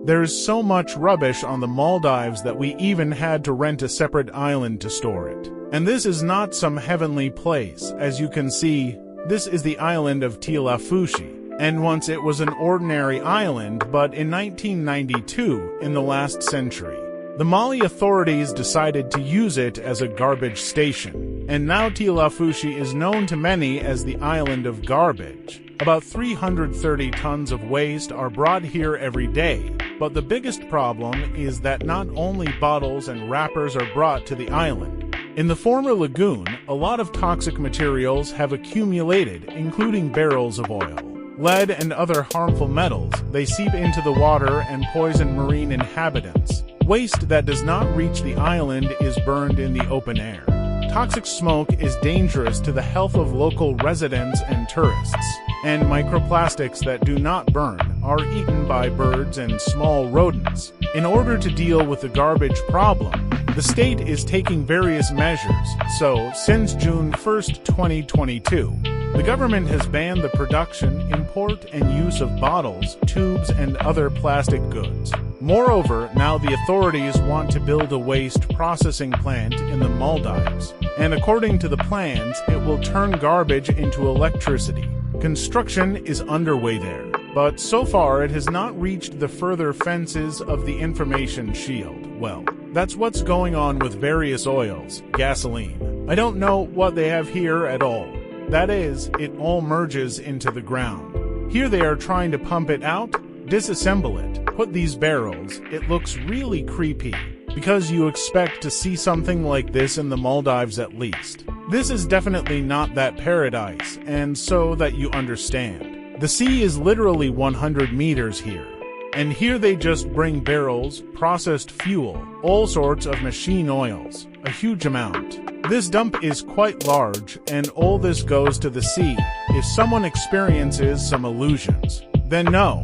There's so much rubbish on the Maldives that we even had to rent a separate island to store it. And this is not some heavenly place. As you can see, this is the island of Tilafushi. And once it was an ordinary island, but in 1992, in the last century, the Mali authorities decided to use it as a garbage station. And now Tilafushi is known to many as the island of garbage. About 330 tons of waste are brought here every day. But the biggest problem is that not only bottles and wrappers are brought to the island. In the former lagoon, a lot of toxic materials have accumulated, including barrels of oil, lead, and other harmful metals. They seep into the water and poison marine inhabitants. Waste that does not reach the island is burned in the open air. Toxic smoke is dangerous to the health of local residents and tourists, and microplastics that do not burn are eaten by birds and small rodents. In order to deal with the garbage problem, the state is taking various measures. So, since June 1, 2022, the government has banned the production, import, and use of bottles, tubes, and other plastic goods. Moreover, now the authorities want to build a waste processing plant in the Maldives, and according to the plans, it will turn garbage into electricity. Construction is underway there, but so far it has not reached the further fences of the information shield. Well, that's what's going on with various oils, gasoline. I don't know what they have here at all. That is, it all merges into the ground. Here they are trying to pump it out, disassemble it, put these barrels. It looks really creepy, because you expect to see something like this in the Maldives at least. This is definitely not that paradise, and so that you understand. The sea is literally 100 meters here. And here they just bring barrels, processed fuel, all sorts of machine oils, a huge amount. This dump is quite large, and all this goes to the sea. If someone experiences some illusions, then no,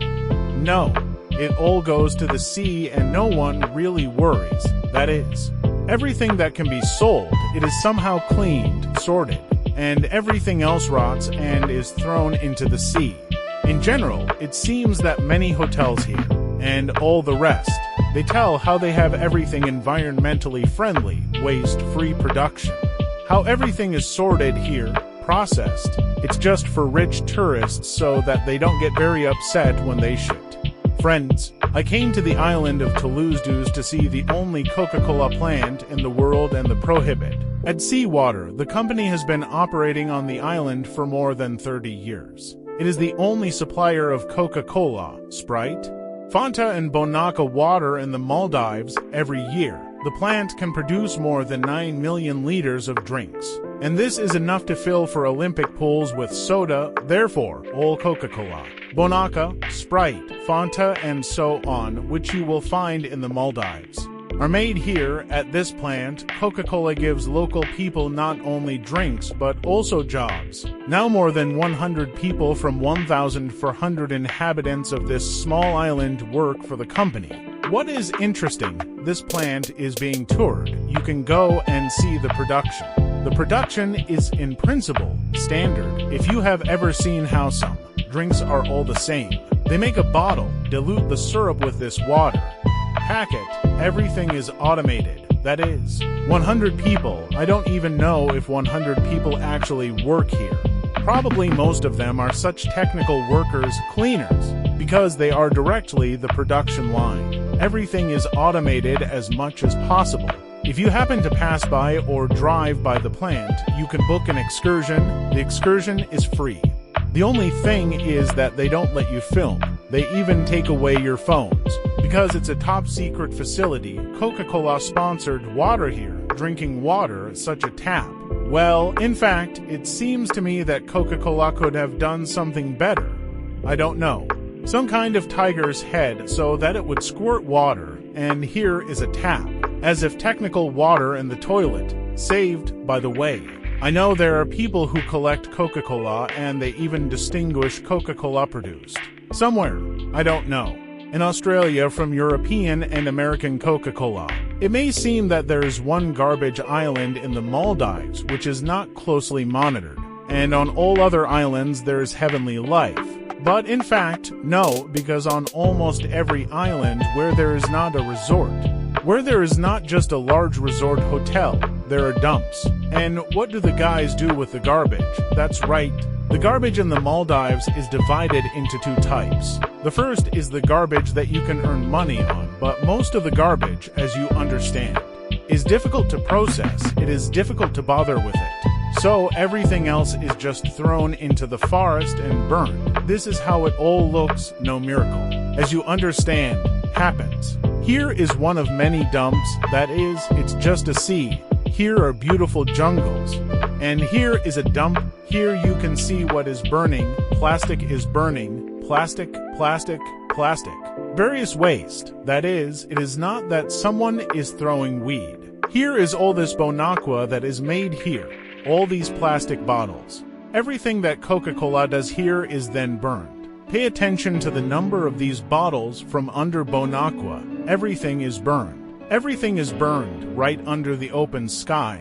it all goes to the sea and no one really worries. That is, everything that can be sold, it is somehow cleaned, sorted, and everything else rots and is thrown into the sea. In general, it seems that many hotels here, and all the rest, they tell how they have everything environmentally friendly, waste-free production. How everything is sorted here, processed. It's just for rich tourists so that they don't get very upset when they shit. Friends, I came to the island of Toulouse to see the only Coca-Cola plant in the world and the prohibit. At Seawater, the company has been operating on the island for more than 30 years. It is the only supplier of Coca-Cola, Sprite, Fanta and Bonacca water in the Maldives every year. The plant can produce more than 9 million liters of drinks. And this is enough to fill for Olympic pools with soda, therefore, all Coca-Cola, Bonacca, Sprite, Fanta, and so on, which you will find in the Maldives, are made here at this plant. Coca-Cola gives local people not only drinks but also jobs. Now more than 100 people from 1,400 inhabitants of this small island work for the company. What is interesting, this plant is being toured. You can go and see the production. The production is in principle standard. If you have ever seen how some drinks are all the same, they make a bottle, dilute the syrup with this water, pack it, everything is automated. That is, 100 people. I don't even know if 100 people actually work here. Probably most of them are such technical workers, cleaners, because they are directly the production line. Everything is automated as much as possible. If you happen to pass by or drive by the plant, you can book an excursion. The excursion is free. The only thing is that they don't let you film. They even take away your phones. Because it's a top-secret facility, Coca-Cola sponsored water here, drinking water, such a tap. Well, in fact, it seems to me that Coca-Cola could have done something better. I don't know. Some kind of tiger's head so that it would squirt water, and here is a tap, as if technical water in the toilet, saved by the way. I know there are people who collect Coca-Cola and they even distinguish Coca-Cola produced somewhere, I don't know, in Australia from European and American Coca-Cola. It may seem that there is one garbage island in the Maldives which is not closely monitored. and on all other islands there's heavenly life. But in fact, no, because on almost every island where there is not a resort, where there is not just a large resort hotel, there are dumps. And what do the guys do with the garbage? That's right. The garbage in the Maldives is divided into two types. The first is the garbage that you can earn money on, but most of the garbage, as you understand, is difficult to process. It is difficult to bother with it. So everything else is just thrown into the forest and burned. This is how it all looks, no miracle. As you understand, happens. Here is one of many dumps, that is, it's just a sea. Here are beautiful jungles. And here is a dump. Here you can see what is burning. Plastic is burning. Plastic, plastic, plastic. Various waste. That is, it is not that someone is throwing weed. Here is all this bon aqua that is made here. All these plastic bottles. Everything that Coca-Cola does here is then burned. Pay attention to the number of these bottles from under bon aqua. Everything is burned. Everything is burned right under the open sky.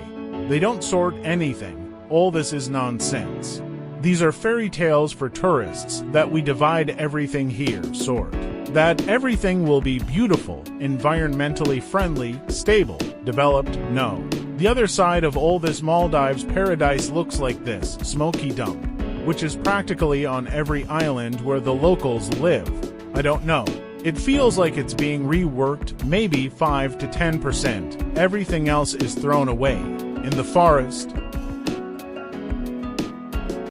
They don't sort anything. All this is nonsense. These are fairy tales for tourists that we divide everything here, sort. That everything will be beautiful, environmentally friendly, stable, developed, no. The other side of all this Maldives paradise looks like this, smoky dump, which is practically on every island where the locals live. I don't know. It feels like it's being reworked, maybe 5 to 10%. Everything else is thrown away. In the forest,